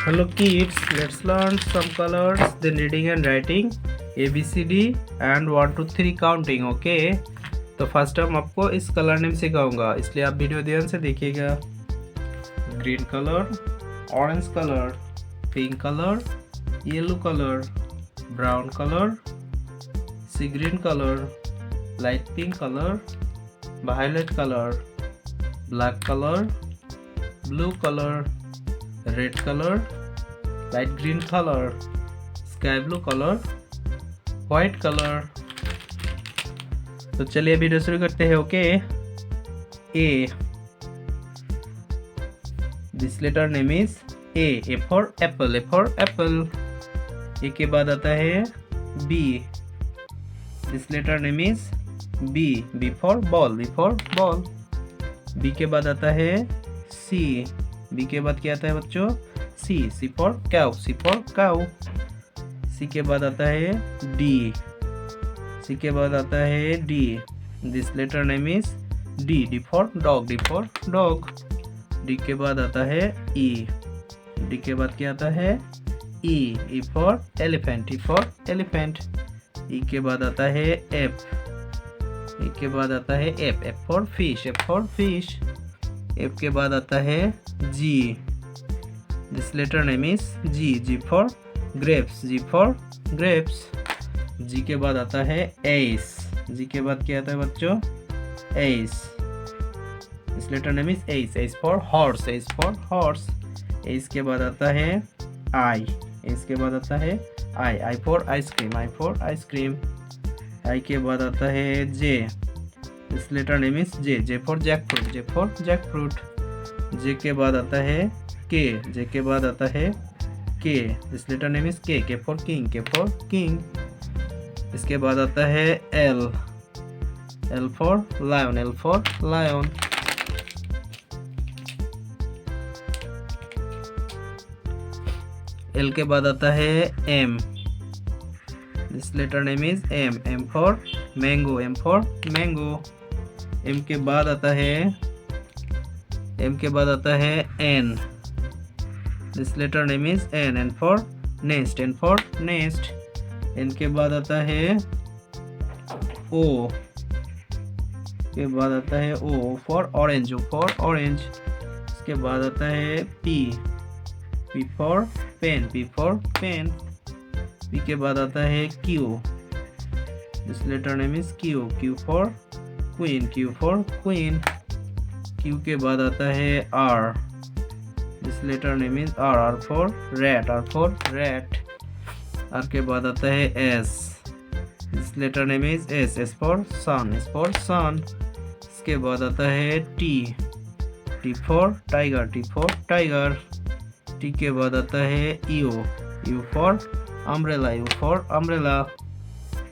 Hello kids, let's learn some colors, then reading and writing, ABCD and 1 2 3 counting. Okay तो first time आपको इस colour name सिखाऊंगा, इसलिए आप वीडियो ध्यान से देखिएगा। Green colour, orange colour, pink colour, yellow colour, brown colour, sea green colour, light pink colour, violet colour, black colour, blue colour, red colour, light green colour, sky blue colour, white colour. तो चलिए video शुरू करते हैं। Okay, A, this letter name is A for apple, A for apple. A के बाद आता है B, this letter name is B for ball, B for ball. B के बाद आता है सी, बी के बाद क्या आता है बच्चों? C for cow, C for cow. C के बाद आता है डी, सी के बाद आता है D, this letter name is D for dog, D for dog. D के बाद आता है ई, डी के बाद क्या आता है? E for elephant, E for elephant. E के बाद आता है एफ, ई के बाद आता है F for fish, F for fish. F के बाद आता है G, this letter name is G for grapes, G for grapes. G के बाद आता है एस, जी के बाद क्या आता है बच्चों? S, this letter name is S for horse, S for horse. S के बाद आता है आई, एस के बाद आता है I for ice cream, I for ice cream. I के बाद आता है J, this letter name is J for jackfruit, J for jackfruit. J के बाद आता है के, जे के बाद आता है K, this letter name is K for king, K for king. इसके बाद आता है L for lion, L for lion. L के बाद आता है M, this letter name is M for mango, M for mango. M के बाद आता है N, this letter name is N for nest, N for nest. N के बाद आता है ओ, के बाद आता है O for orange, O for orange. इसके बाद आता है P for pen, P for pen. P के बाद आता है Q, this letter name is Q for queen, Q for queen. Q के बाद आता है R, this letter name is R for rat, R for rat. R के बाद आता है S, this letter name is S for sun, S for sun. इसके बाद आता है T for tiger, T for tiger. T के बाद आता है U for umbrella, U for umbrella.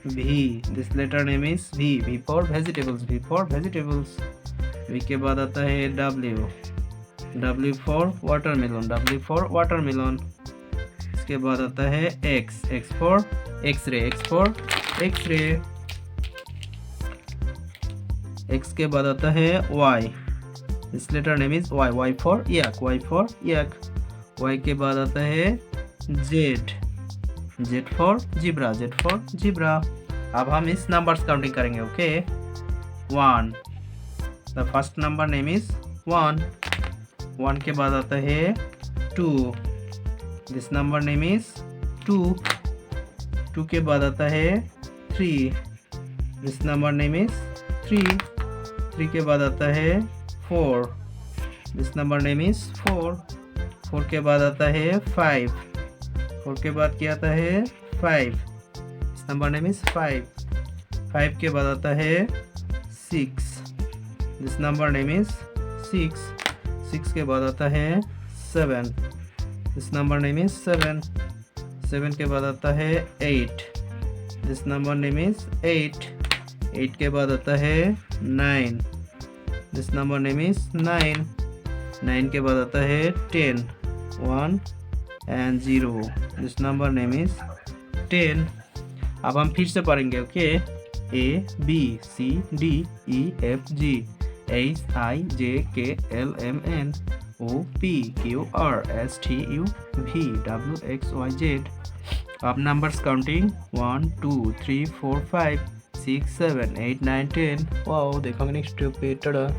V, this letter name is V for vegetables, V for vegetables. V के बाद आता है W for watermelon, W for watermelon. इसके बाद आता है X for X-ray, X for X-ray. X के बाद आता है Y, this letter name is Y for yak, Y for yak. Y के बाद आता है Z for zebra, Z for zebra. अब हम इस नंबर्स काउंटिंग करेंगे। Okay, 1, the first number name is 1। 1 के बाद आता है 2, दिस नंबर नेम इज 2। 2 के बाद आता है 3, दिस नंबर नेम इज 3। 3 के बाद आता है 4, दिस नंबर नेम इज 4। 4 के बाद आता है 5, 4 के बाद क्या आता है? 5, दिस नंबर नेम इज 5। 5 के बाद आता है 6, दिस नंबर नेम इज 6। 6 के बाद आता है 7, दिस नंबर नेम इज 7। 7 के बाद आता है 8, दिस नंबर नेम इज 8। 8 के बाद आता है 9, दिस नंबर नेम इज 9। 9 के बाद आता है 10, 1 and 0, this number name is 10। अब हम फिर से पढ़ेंगे। Okay, A B C D E F G H I J K L M N O P Q R S T U V W X Y Z. Up numbers counting 1, 2, 3, 4, 5, 6, 7, 8, 9, 10. Wow, they coming stupid. Tada.